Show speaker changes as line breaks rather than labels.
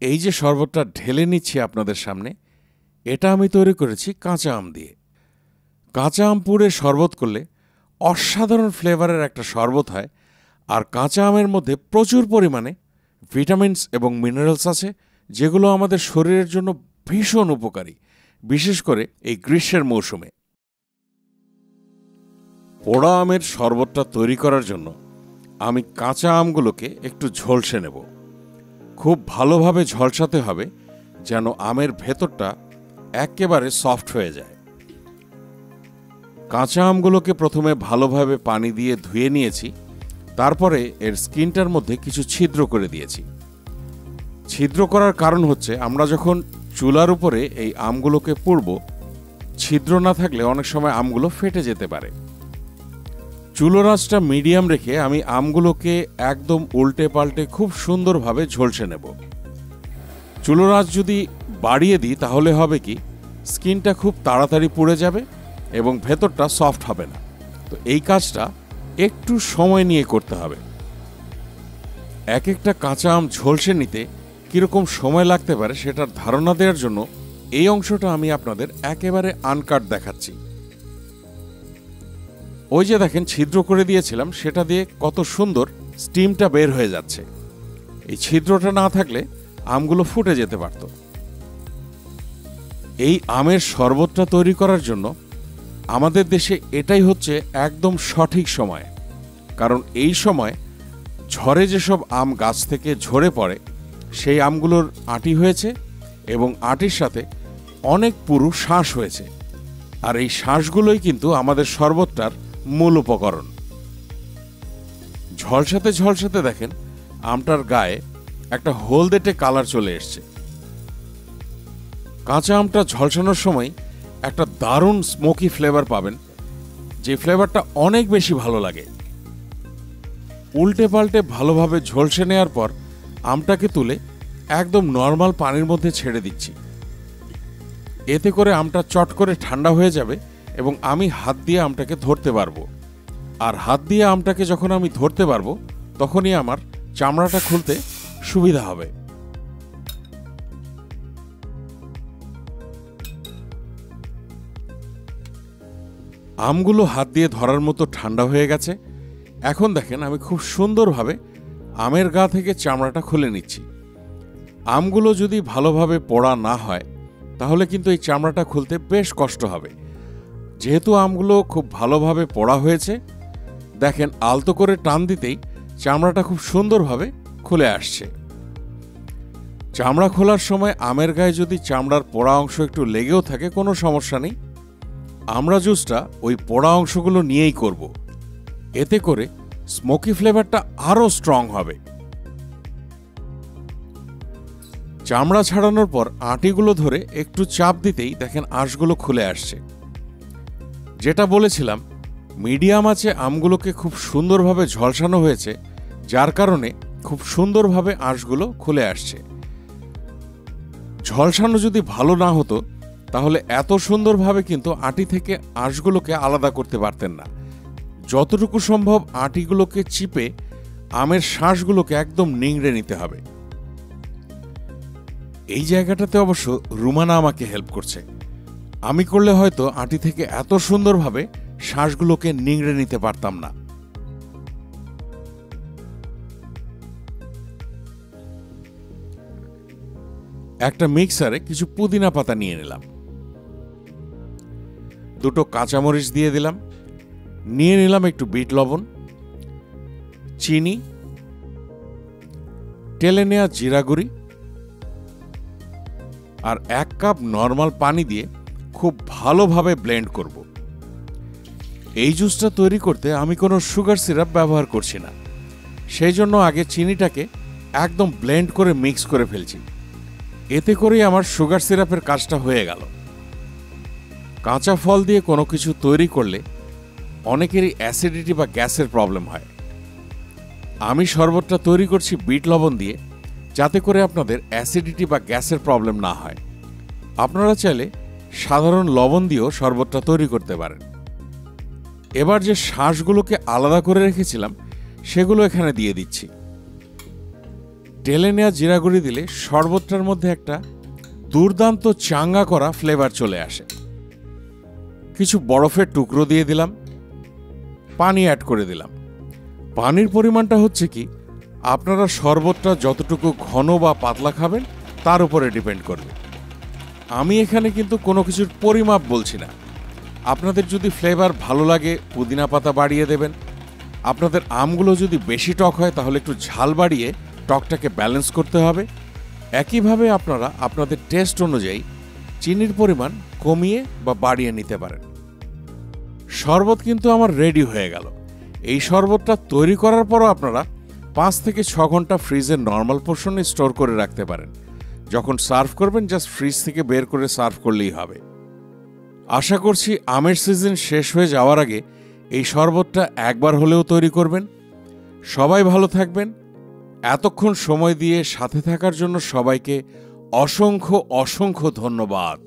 এই যে শরবতটা ঢেলে নিচ্ছি আপনাদের সামনে, এটা আমি তৈরি করেছি কাঁচা আম দিয়ে। কাঁচা আম পুড়ে শরবত করলে অসাধারণ ফ্লেভারের একটা শরবত হয়। আর কাঁচা আমের মধ্যে প্রচুর পরিমাণে ভিটামিনস এবং মিনারেলস আছে, যেগুলো আমাদের শরীরের জন্য ভীষণ উপকারী, বিশেষ করে এই গ্রীষ্মের মৌসুমে। পোড়া আমের শরবতটা তৈরি করার জন্য আমি কাঁচা আমগুলোকে একটু ঝলসে নেব। খুব ভালোভাবে ঝলসাতে হবে যেন আমের ভেতরটা একেবারে সফট হয়ে যায়। কাঁচা আমগুলোকে প্রথমে ভালোভাবে পানি দিয়ে ধুয়ে নিয়েছি, তারপরে এর স্কিনটার মধ্যে কিছু ছিদ্র করে দিয়েছি। ছিদ্র করার কারণ হচ্ছে আমরা যখন চুলার উপরে এই আমগুলোকে পুড়ব, ছিদ্র না থাকলে অনেক সময় আমগুলো ফেটে যেতে পারে। চুলোর আঁচটা মিডিয়াম রেখে আমি আমগুলোকে একদম উল্টে পাল্টে খুব সুন্দরভাবে ঝলসে নেব। চুলোর আঁচ যদি বাড়িয়ে দিই তাহলে হবে কি, স্কিনটা খুব তাড়াতাড়ি পুড়ে যাবে এবং ভেতরটা সফট হবে না। তো এই কাজটা একটু সময় নিয়ে করতে হবে। এক একটা কাঁচা আম ঝলসে নিতে কীরকম সময় লাগতে পারে সেটার ধারণা দেওয়ার জন্য এই অংশটা আমি আপনাদের একেবারে আনকাট দেখাচ্ছি। ওই যে দেখেন ছিদ্র করে দিয়েছিলাম, সেটা দিয়ে কত সুন্দর স্টিমটা বের হয়ে যাচ্ছে। এই ছিদ্রটা না থাকলে আমগুলো ফুটে যেতে পারত। এই আমের শরবতটা তৈরি করার জন্য আমাদের দেশে এটাই হচ্ছে একদম সঠিক সময়, কারণ এই সময় ঝড়ে যেসব আম গাছ থেকে ঝরে পড়ে সেই আমগুলোর আঁটি হয়েছে এবং আঁটির সাথে অনেক পুরু শাঁস হয়েছে। আর এই শাঁসগুলোই কিন্তু আমাদের শরবতটার মূল উপকরণ। ঝলসাতে ঝলসাতে দেখেন আমটার গায়ে একটা হলদেটে কালার চলে এসছে। কাঁচা আমটা ঝলসানোর সময় একটা দারুণ স্মোকি ফ্লেভার পাবেন, যে ফ্লেভারটা অনেক বেশি ভালো লাগে। উল্টে পাল্টে ভালোভাবে ঝলসে নেওয়ার পর আমটাকে তুলে একদম নর্মাল পানির মধ্যে ছেড়ে দিচ্ছি। এতে করে আমটা চট করে ঠান্ডা হয়ে যাবে এবং আমি হাত দিয়ে আমটাকে ধরতে পারবো। আর হাত দিয়ে আমটাকে যখন আমি ধরতে পারবো তখনই আমার চামড়াটা খুলতে সুবিধা হবে। আমগুলো হাত দিয়ে ধরার মতো ঠান্ডা হয়ে গেছে। এখন দেখেন আমি খুব সুন্দরভাবে আমের গা থেকে চামড়াটা খুলে নিচ্ছি। আমগুলো যদি ভালোভাবে পোড়া না হয় তাহলে কিন্তু এই চামড়াটা খুলতে বেশ কষ্ট হবে। যেহেতু আমগুলো খুব ভালোভাবে পোড়া হয়েছে, দেখেন আলতো করে টান দিতেই চামড়াটা খুব সুন্দরভাবে খুলে আসছে। চামড়া খোলার সময় আমের গায়ে যদি চামড়ার পোড়া অংশ একটু লেগেও থাকে কোনো সমস্যা নেই, আমরা জুসটা ওই পোড়া অংশগুলো নিয়েই করব। এতে করে স্মোকি ফ্লেভারটা আরও স্ট্রং হবে। চামড়া ছাড়ানোর পর আঁটিগুলো ধরে একটু চাপ দিতেই দেখেন আঁশগুলো খুলে আসছে। যেটা বলেছিলাম, মিডিয়াম আঁচে আমগুলোকে খুব সুন্দরভাবে ঝলসানো হয়েছে, যার কারণে খুব সুন্দরভাবে আঁশগুলো খুলে আসছে। ঝলসানো যদি ভালো না হতো তাহলে এত সুন্দরভাবে কিন্তু আঁটি থেকে আঁশগুলোকে আলাদা করতে পারতেন না। যতটুকু সম্ভব আঁটিগুলোকে চিপে আমের শাঁসগুলোকে একদম নিংড়ে নিতে হবে। এই জায়গাটাতে অবশ্য রুমানা আমাকে হেল্প করছে। আমি করলে হয়তো আঁটি থেকে এত সুন্দরভাবে শাঁসগুলোকে নিংড়ে নিতে পারতাম না। একটা মিক্সারে কিছু পুদিনা পাতা নিয়ে নিলাম, দুটো কাঁচামরিচ দিয়ে দিলাম, নিয়ে নিলাম একটু বিট লবণ, চিনি, টেলে নেওয়া জিরা গুঁড়ি আর 1 কাপ নর্মাল পানি দিয়ে খুব ভালোভাবে ব্লেন্ড করব। এই জুসটা তৈরি করতে আমি কোনো সুগার সিরাপ ব্যবহার করছি না, সেই জন্য আগে চিনিটাকে একদম ব্লেন্ড করে মিক্স করে ফেলছি। এতে করেই আমার সুগার সিরাপের কাজটা হয়ে গেল। কাঁচা ফল দিয়ে কোনো কিছু তৈরি করলে অনেকেরই অ্যাসিডিটি বা গ্যাসের প্রবলেম হয়। আমি শরবতটা তৈরি করছি বিট লবণ দিয়ে, যাতে করে আপনাদের অ্যাসিডিটি বা গ্যাসের প্রবলেম না হয়। আপনারা চাইলে সাধারণ লবণ দিয়েও শরবতটা তৈরি করতে পারেন। এবার যে শাঁসগুলোকে আলাদা করে রেখেছিলাম সেগুলো এখানে দিয়ে দিচ্ছি। টেলে নেওয়া জিরা গুঁড়ি দিলে শরবতটার মধ্যে একটা দুর্দান্ত চাঙ্গা করা ফ্লেভার চলে আসে। কিছু বরফের টুকরো দিয়ে দিলাম, পানি অ্যাড করে দিলাম। পানির পরিমাণটা হচ্ছে কি আপনারা শরবতটা যতটুকু ঘন বা পাতলা খাবেন তার উপরে ডিপেন্ড করবে। আমি এখানে কিন্তু কোনো কিছুর পরিমাপ বলছি না। আপনাদের যদি ফ্লেভার ভালো লাগে পুদিনা পাতা বাড়িয়ে দেবেন। আপনাদের আমগুলো যদি বেশি টক হয় তাহলে একটু ঝাল বাড়িয়ে টকটাকে ব্যালেন্স করতে হবে। একইভাবে আপনারা আপনাদের টেস্ট অনুযায়ী চিনির পরিমাণ কমিয়ে বা বাড়িয়ে নিতে পারেন। শরবত কিন্তু আমার রেডি হয়ে গেল। এই শরবতটা তৈরি করার পরও আপনারা 5 থেকে 6 ঘন্টা ফ্রিজের নর্মাল পোর্শনে স্টোর করে রাখতে পারেন। যখন সার্ভ করবেন জাস্ট ফ্রিজ থেকে বের করে সার্ভ করলেই হবে। আশা করছি আমের সিজন শেষ হয়ে যাওয়ার আগে এই শরবতটা একবার হলেও তৈরি করবেন। সবাই ভালো থাকবেন। এতক্ষণ সময় দিয়ে সাথে থাকার জন্য সবাইকে অসংখ্য অসংখ্য ধন্যবাদ।